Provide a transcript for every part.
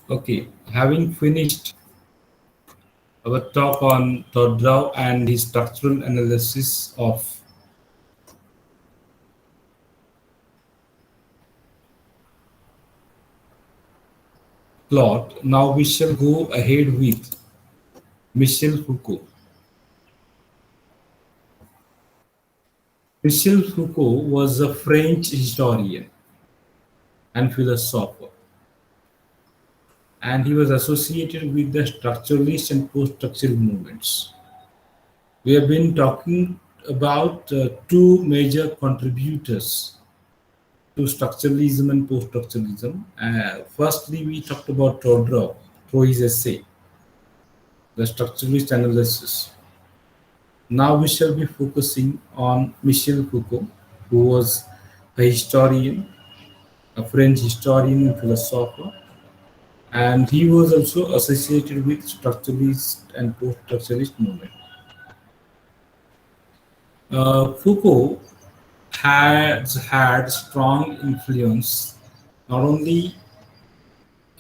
Okay, having finished our talk on Todrov and his structural analysis of plot, now we shall go ahead with Michel Foucault. Michel Foucault was a French historian and philosopher, and he was associated with the structuralist and post-structural movements. We have been talking about two major contributors to structuralism and post-structuralism. Firstly, we talked about Todrov through his essay, The Structuralist Analysis. Now we shall be focusing on Michel Foucault, who was a historian, a French historian and philosopher, and he was also associated with structuralist and post-structuralist movement. Foucault has had strong influence not only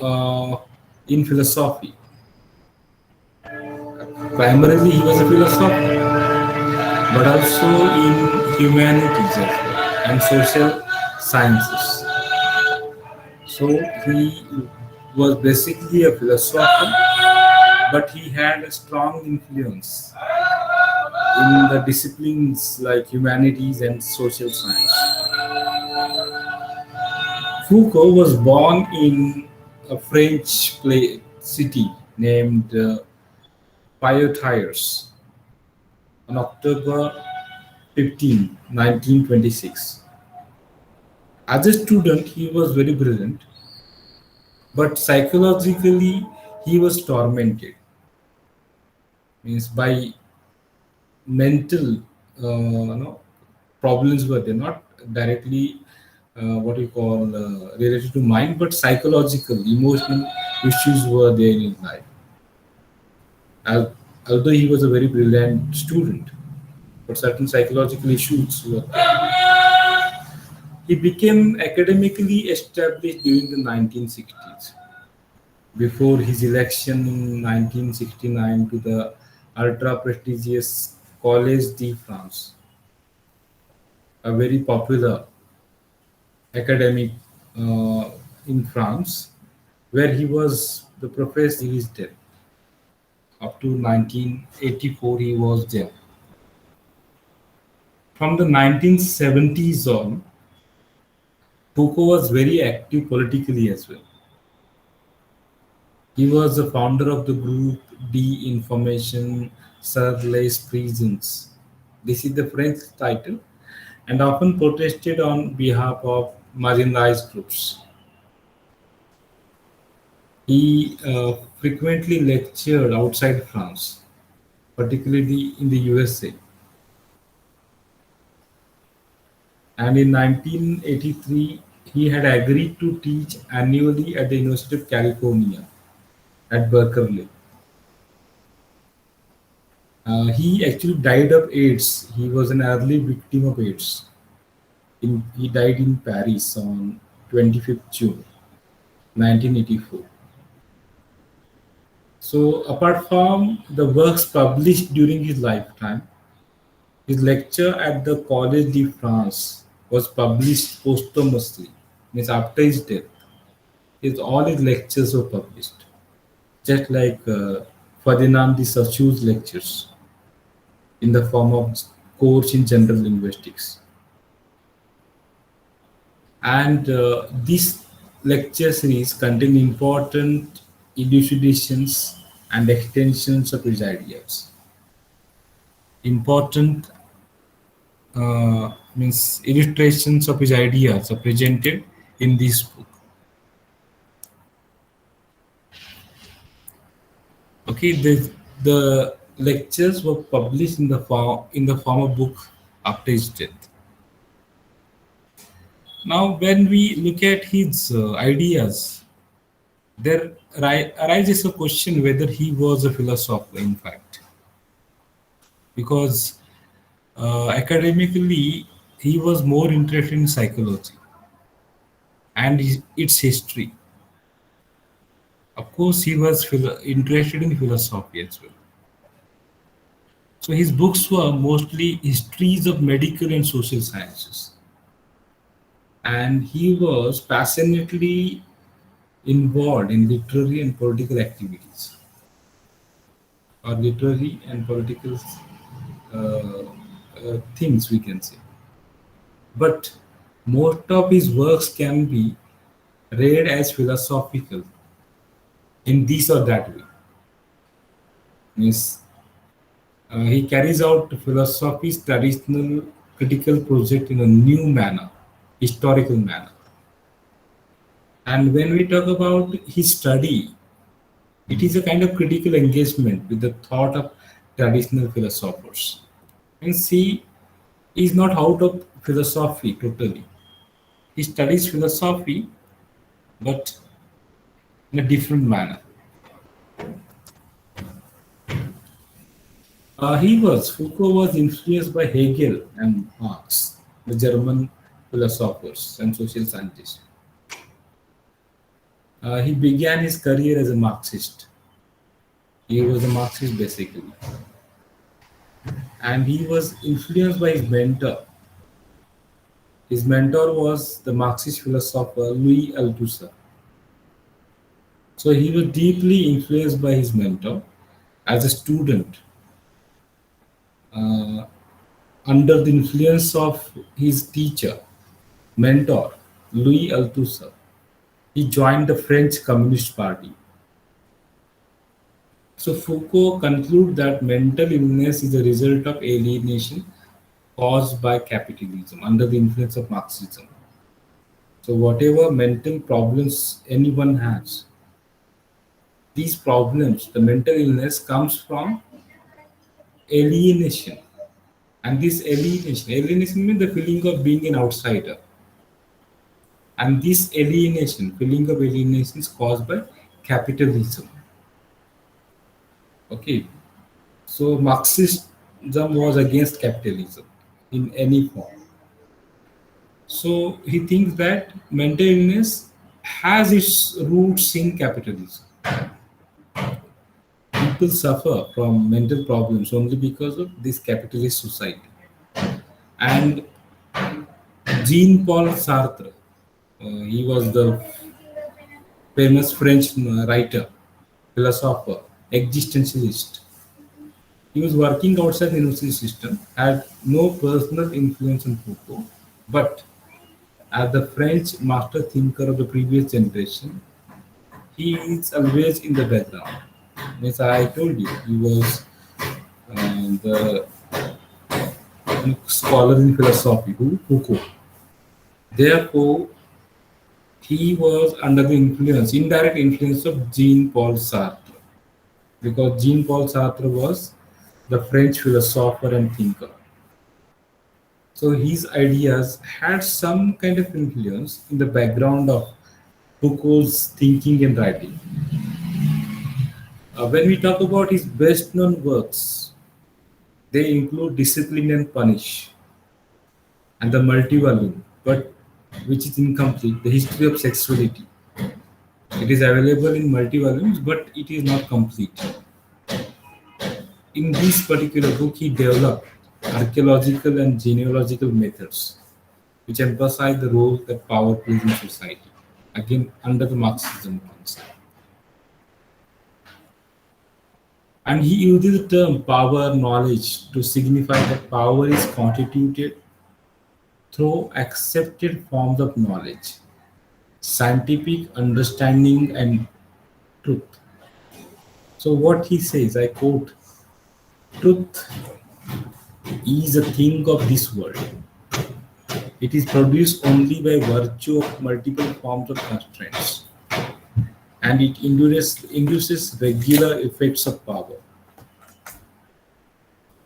uh, in philosophy. Primarily, he was a philosopher, but also in humanities as well and social sciences. So he was basically a philosopher, but he had a strong influence in the disciplines like humanities and social science. Foucault was born in a French city named Poitiers on October 15, 1926. As a student, he was very brilliant, but psychologically, he was tormented. Means by mental problems were there, not directly what you call related to mind, but psychological, emotional issues were there in his life. Al- Although he was a very brilliant student, but certain psychological issues were there. He became academically established during the 1960s, before his election in 1969 to the ultra prestigious Collège de France, a very popular academic uh, in France, where he was the professor till his death. Up to 1984, he was there. From the 1970s on, Foucault was very active politically as well. He was the founder of the group De-Information sur les Prisons. This is the French title, and often protested on behalf of marginalized groups. He frequently lectured outside France, particularly in the USA. And in 1983, he had agreed to teach annually at the University of California at Berkeley. He actually died of AIDS. He was an early victim of AIDS. He died in Paris on 25th June 1984. So, apart from the works published during his lifetime, his lecture at the Collège de France was published posthumously, means after his death. All his lectures were published, just like Ferdinand de Saussure's lectures in the form of course in general linguistics. And this lecture series contain important elucidations and extensions of his ideas. Important means illustrations of his ideas are presented in this book. Okay, the lectures were published in the form of book after his death. Now, when we look at his ideas, there arises a question whether he was a philosopher, in fact, because academically he was more interested in psychology and its history. course, he was interested in philosophy as well. So his books were mostly histories of medical and social sciences. And he was passionately involved in literary and political activities, or literary and political things, we can say. But most of his works can be read as philosophical in this or that way. Means he carries out philosophy's traditional critical project in a new manner, historical manner. And when we talk about his study, it is a kind of critical engagement with the thought of traditional philosophers. Means he is not out of philosophy totally. He studies philosophy, but in a different manner. Foucault was influenced by Hegel and Marx, the German philosophers and social scientists. He began his career as a Marxist. He was a Marxist basically. And he was influenced by his mentor. His mentor was the Marxist philosopher Louis Althusser. So he was deeply influenced by his mentor as a student. Uh, Under the influence of his teacher, mentor, Louis Althusser, he joined the French Communist Party. So Foucault concludes that mental illness is a result of alienation caused by capitalism under the influence of Marxism. So whatever mental problems anyone has, these problems, the mental illness comes from alienation. And this alienation means the feeling of being an outsider. And this feeling of alienation is caused by capitalism. Okay. So Marxism was against capitalism in any form. So he thinks that mental illness has its roots in capitalism. People suffer from mental problems only because of this capitalist society. And Jean-Paul Sartre, he was the famous French writer, philosopher, existentialist. He was working outside the university system, had no personal influence on Foucault, but as the French master thinker of the previous generation, he is always in the background. As I told you, he was the scholar in philosophy, Foucault. Therefore, he was under the influence, indirect influence of Jean-Paul Sartre, because Jean-Paul Sartre was the French philosopher and thinker. So his ideas had some kind of influence in the background of Foucault's thinking and writing. When we talk about his best known works, they include Discipline and Punish and the multi-volume, but which is incomplete, The History of Sexuality. It is available in multi-volumes, but it is not complete. In this particular book, he developed archaeological and genealogical methods, which emphasize the role that power plays in society, again under the Marxism concept. And he uses the term power knowledge to signify that power is constituted through accepted forms of knowledge, scientific understanding, and truth. So, what he says, I quote, truth is a thing of this world. It is produced only by virtue of multiple forms of constraints, and it induces regular effects of power.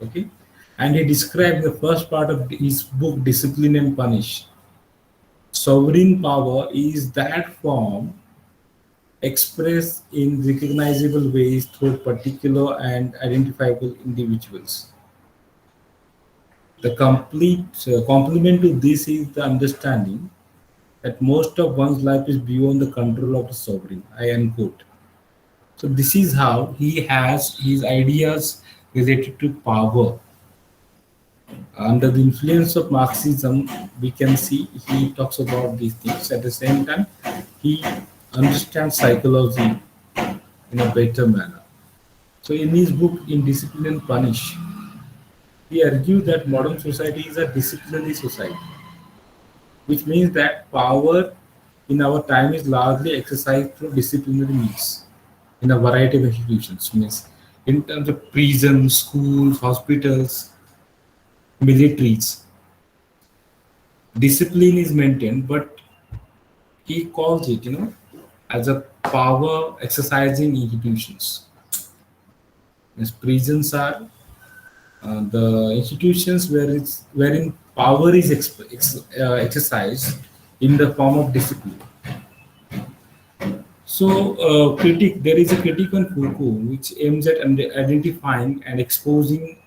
Okay, and he described the first part of his book, Discipline and Punish. Sovereign power is that form expressed in recognizable ways through particular and identifiable individuals. The complete complement to this is the understanding that most of one's life is beyond the control of the sovereign. I unquote. So this is how he has his ideas related to power. Under the influence of Marxism, we can see he talks about these things. At the same time, he understands psychology in a better manner. So in his book, In Discipline and Punish, he argued that modern society is a disciplinary society, which means that power in our time is largely exercised through disciplinary means in a variety of institutions. Means in terms of prisons, schools, hospitals, militaries, discipline is maintained, but he calls it, as a power exercising institutions. As prisons are the institutions wherein power is exercised in the form of discipline. So, there is a critique on Foucault which aims at identifying and exposing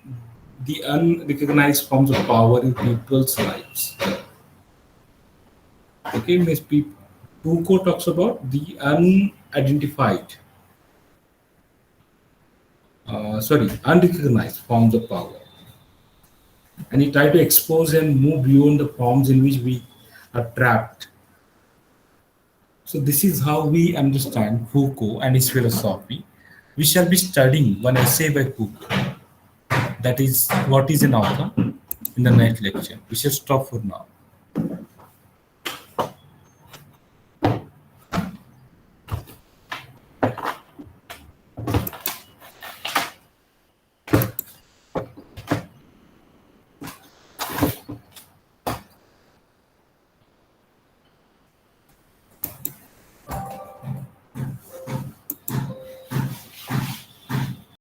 the unrecognized forms of power in people's lives. Okay, Miss Foucault talks about the unrecognized forms of power, and he tried to expose and move beyond the forms in which we are trapped. So this is how we understand Foucault and his philosophy. We shall be studying one essay by Foucault. That is what is an author in the next lecture. We shall stop for now.